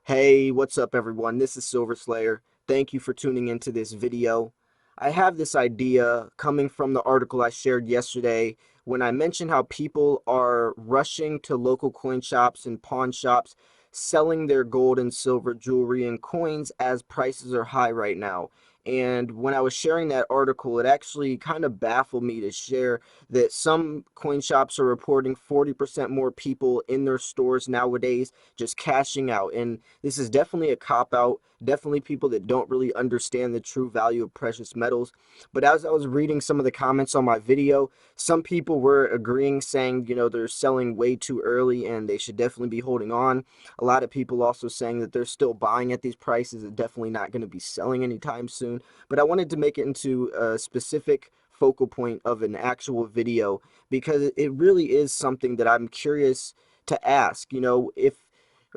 Hey, what's up everyone? This is Silver Slayer. Thank you for tuning into this video. I have this idea coming from the article I shared yesterday when I mentioned how people are rushing to local coin shops and pawn shops selling their gold and silver jewelry and coins as prices are high right now. And when I was sharing that article, it actually kind of baffled me to share that some coin shops are reporting 40% more people in their stores nowadays just cashing out. And this is definitely a cop out, definitely people that don't really understand the true value of precious metals. But as I was reading some of the comments on my video, some people were agreeing, saying, they're selling way too early and they should definitely be holding on. A lot of people also saying that they're still buying at these prices and definitely not going to be selling anytime soon. But I wanted to make it into a specific focal point of an actual video because it really is something that I'm curious to ask.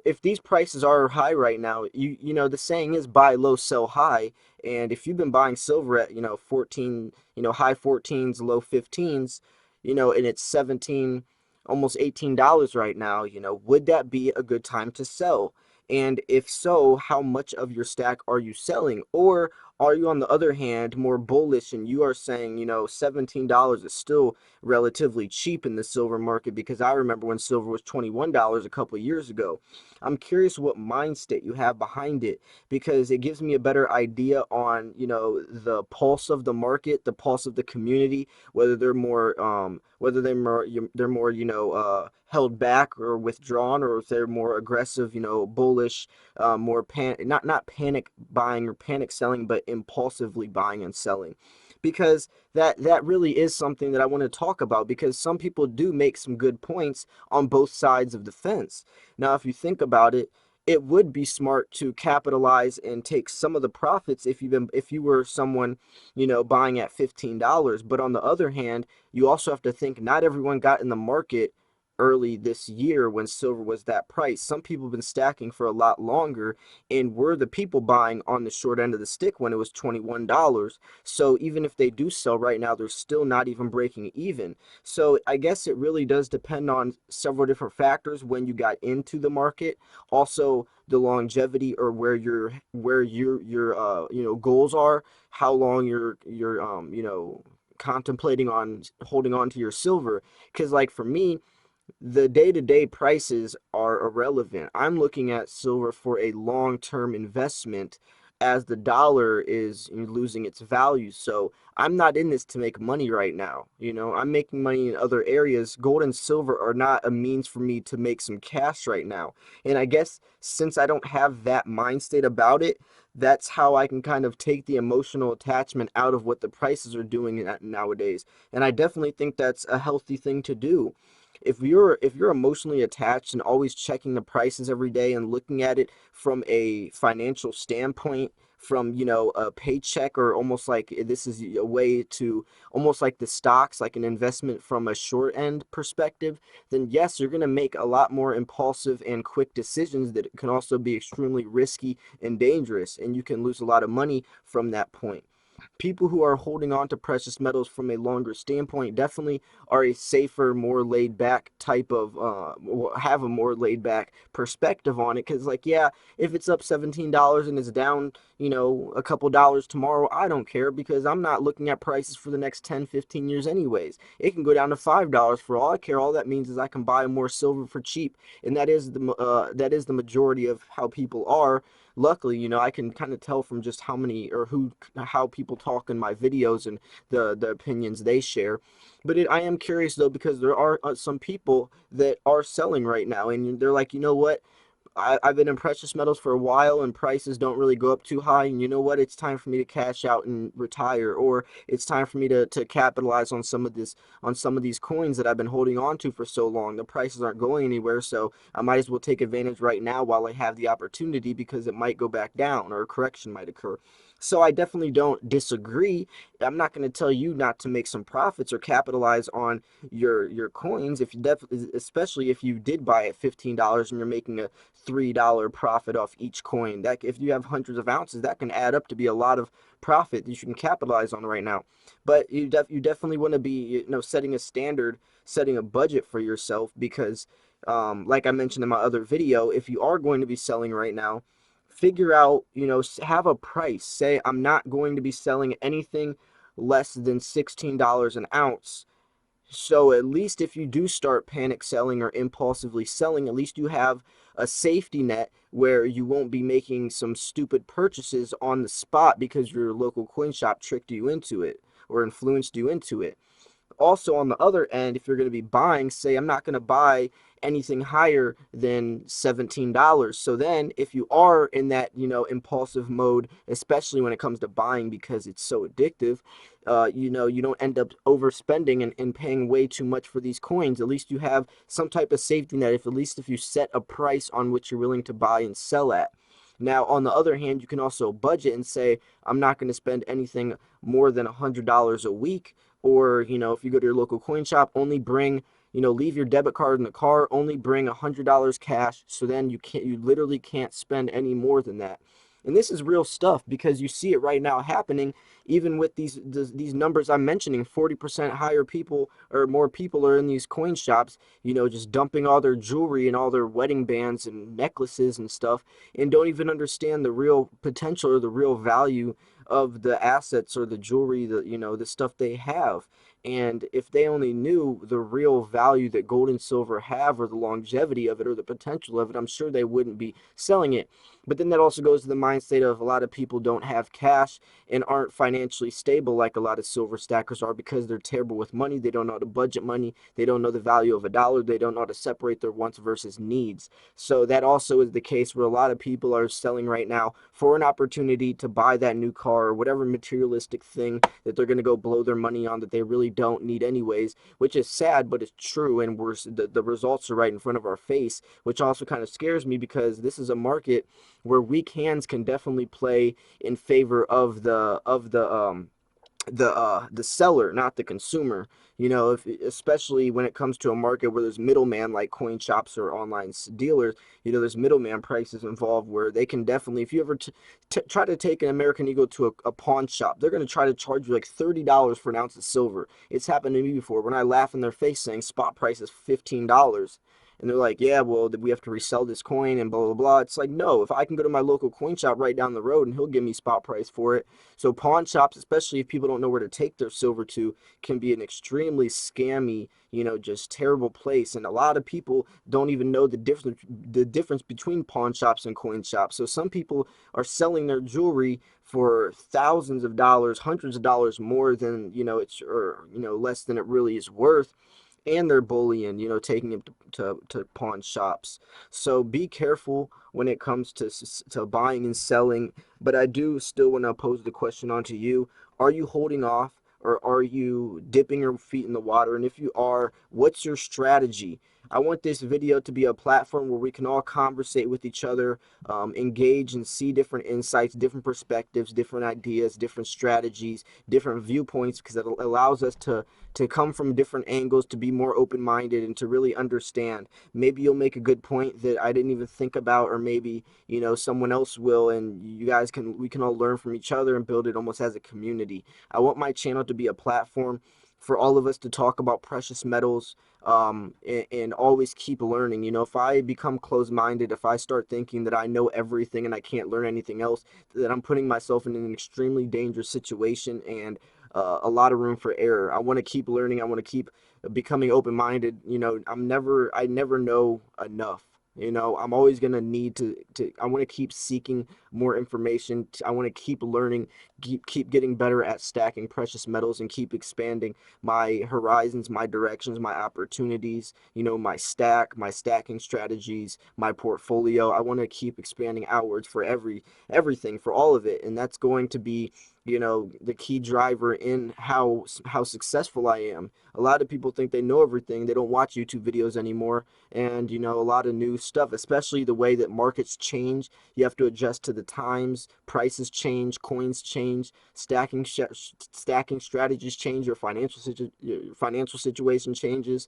If these prices are high right now, the saying is buy low, sell high. And if you've been buying silver at 14, high 14s, low 15s, and it's 17, almost $18 right now, would that be a good time to sell? And if so, how much of your stack are you selling? Or are you, on the other hand, more bullish and you are saying, $17 is still relatively cheap in the silver market? Because I remember when silver was $21 a couple of years ago. I'm curious what mind state you have behind it, because it gives me a better idea on, the pulse of the market, the pulse of the community, whether they're more, held back or withdrawn, or if they're more aggressive, bullish, more not panic buying or panic selling, but impulsively buying and selling. Because that really is something that I want to talk about, because some people do make some good points on both sides of the fence. Now, if you think about it, it would be smart to capitalize and take some of the profits if you were someone, buying at $15. But on the other hand, you also have to think not everyone got in the market early this year when silver was that price. Some people have been stacking for a lot longer and were the people buying on the short end of the stick when it was $21. So even if they do sell right now, they're still not even breaking even. So I guess it really does depend on several different factors when you got into the market. Also, the longevity, or where your goals are, how long you're contemplating on holding on to your silver. Because like for me, the day-to-day prices are irrelevant. I'm looking at silver for a long-term investment, as the dollar is losing its value. So I'm not in this to make money right now. I'm making money in other areas. Gold and silver are not a means for me to make some cash right now. And I guess since I don't have that mind state about it, that's how I can kind of take the emotional attachment out of what the prices are doing nowadays. And I definitely think that's a healthy thing to do. If you're emotionally attached and always checking the prices every day and looking at it from a financial standpoint, from a paycheck, or almost like this is a way to, almost like the stocks, like an investment from a short end perspective, then yes, you're going to make a lot more impulsive and quick decisions that can also be extremely risky and dangerous, and you can lose a lot of money from that point. People who are holding on to precious metals from a longer standpoint definitely are a safer, more laid back type of, have a more laid back perspective on it. Because, like, yeah, if it's up $17 and it's down, a couple dollars tomorrow, I don't care, because I'm not looking at prices for the next 10, 15 years, anyways. It can go down to $5 for all I care. All that means is I can buy more silver for cheap. And that is the majority of how people are. Luckily, I can kind of tell from just how people talk in my videos and the opinions they share. But I am curious though, because there are some people that are selling right now, and they're like, you know what? I've been in precious metals for a while and prices don't really go up too high. And you know what? It's time for me to cash out and retire, or it's time for me to capitalize on some of these coins that I've been holding on to for so long. The prices aren't going anywhere, so I might as well take advantage right now while I have the opportunity, because it might go back down or a correction might occur. So I definitely don't disagree. I'm not going to tell you not to make some profits or capitalize on your coins, if you especially if you did buy at $15 and you're making a $3 profit off each coin. That, if you have hundreds of ounces, that can add up to be a lot of profit that you can capitalize on right now. But you definitely want to be, setting a standard, setting a budget for yourself, because Like I mentioned in my other video, if you are going to be selling right now, figure out, have a price. Say, I'm not going to be selling anything less than $16 an ounce. So at least if you do start panic selling or impulsively selling, at least you have a safety net where you won't be making some stupid purchases on the spot because your local coin shop tricked you into it or influenced you into it. Also, on the other end, if you're going to be buying, say, I'm not going to buy anything higher than $17. So then if you are in that, impulsive mode, especially when it comes to buying because it's so addictive, you don't end up overspending and paying way too much for these coins. At least you have some type of safety net, if at least if you set a price on which you're willing to buy and sell at. Now, on the other hand, you can also budget and say, I'm not going to spend anything more than $100 a week. Or, if you go to your local coin shop, only bring, leave your debit card in the car, only bring $100 cash. So then you literally can't spend any more than that. And this is real stuff because you see it right now happening, even with these numbers I'm mentioning. 40% higher people or more people are in these coin shops, just dumping all their jewelry and all their wedding bands and necklaces and stuff, and don't even understand the real potential or the real value of the assets or the jewelry, the stuff they have. And if they only knew the real value that gold and silver have, or the longevity of it, or the potential of it, I'm sure they wouldn't be selling it. But then that also goes to the mind state of a lot of people don't have cash and aren't financially stable like a lot of silver stackers are because they're terrible with money. They don't know how to budget money. They don't know the value of a dollar. They don't know how to separate their wants versus needs. So that also is the case where a lot of people are selling right now for an opportunity to buy that new car or whatever materialistic thing that they're going to go blow their money on that they really don't need anyways, which is sad, but it's true. And the results are right in front of our face, which also kind of scares me because this is a market where weak hands can definitely play in favor of the seller, not the consumer. If especially when it comes to a market where there's middleman like coin shops or online dealers, there's middleman prices involved where they can definitely, if you ever try to take an American Eagle to a pawn shop, they're going to try to charge you like $30 for an ounce of silver. It's happened to me before when I laugh in their face saying spot price is $15. And they're like, yeah, well, we have to resell this coin and blah, blah, blah. It's like, no, if I can go to my local coin shop right down the road and he'll give me spot price for it. So pawn shops, especially if people don't know where to take their silver to, can be an extremely scammy, just terrible place. And a lot of people don't even know the difference between pawn shops and coin shops. So some people are selling their jewelry for thousands of dollars, hundreds of dollars more than, it's, or, less than it really is worth, and their bullion, taking it to pawn shops. So be careful when it comes to buying and selling. But I do still want to pose the question onto you. Are you holding off or are you dipping your feet in the water? And if you are, what's your strategy? I want this video to be a platform where we can all conversate with each other, engage and see different insights, different perspectives, different ideas, different strategies, different viewpoints, because it allows us to come from different angles, to be more open-minded and to really understand. Maybe you'll make a good point that I didn't even think about, or maybe, someone else will, and we can all learn from each other and build it almost as a community. I want my channel to be a platform for all of us to talk about precious metals, and always keep learning. If I become closed-minded, if I start thinking that I know everything and I can't learn anything else, that I'm putting myself in an extremely dangerous situation and a lot of room for error. I want to keep learning. I want to keep becoming open-minded. I never know enough. I'm always gonna need I want to keep seeking more information. I want to keep learning, keep getting better at stacking precious metals, and keep expanding my horizons, my directions, my opportunities. My stacking strategies, my portfolio. I want to keep expanding outwards for everything, for all of it, and that's going to be the key driver in how successful I am. A lot of people think they know everything. They don't watch YouTube videos anymore, and a lot of new stuff, especially the way that markets change. You have to adjust to the times. Prices change, coins change, stacking strategies change. Your financial situation changes.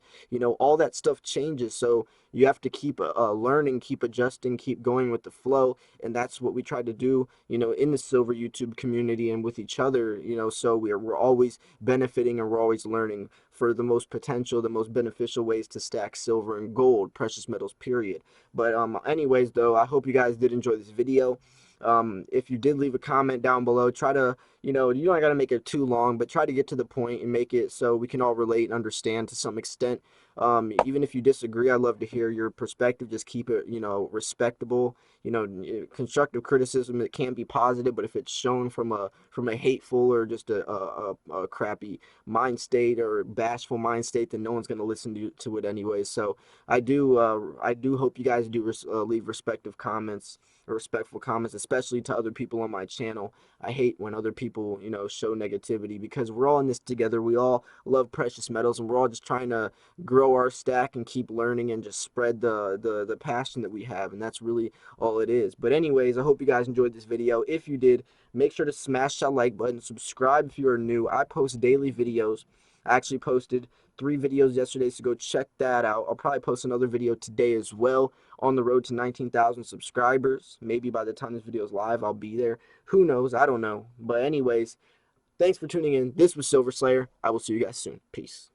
All that stuff changes. So you have to keep learning, keep adjusting, keep going with the flow, and that's what we try to do, in the silver YouTube community and with each other. So we're always benefiting and we're always learning for the most potential, the most beneficial ways to stack silver and gold, precious metals, period. But anyways, though, I hope you guys did enjoy this video. If you did leave a comment down below, try to, you don't got to make it too long, but try to get to the point and make it so we can all relate and understand to some extent. Even if you disagree, I'd love to hear your perspective. Just keep it, respectable. Constructive criticism, it can be positive, but if it's shown from a hateful or just a crappy mind state or bashful mind state, then no one's going to listen to it anyway. So I do hope you guys do leave respective comments or respectful comments, especially to other people on my channel. I hate when other people, show negativity, because we're all in this together. We all love precious metals, and we're all just trying to grow our stack and keep learning and just spread the passion that we have, and that's really all it is. But anyways, I hope you guys enjoyed this video. If you did, make sure to smash that like button, subscribe if you are new. I post daily videos. I actually posted 3 videos yesterday, so go check that out. I'll probably post another video today as well, on the road to 19,000 subscribers. Maybe by the time this video is live, I'll be there. Who knows? I don't know. But anyways, thanks for tuning in. This was Silver Slayer. I will see you guys soon. Peace.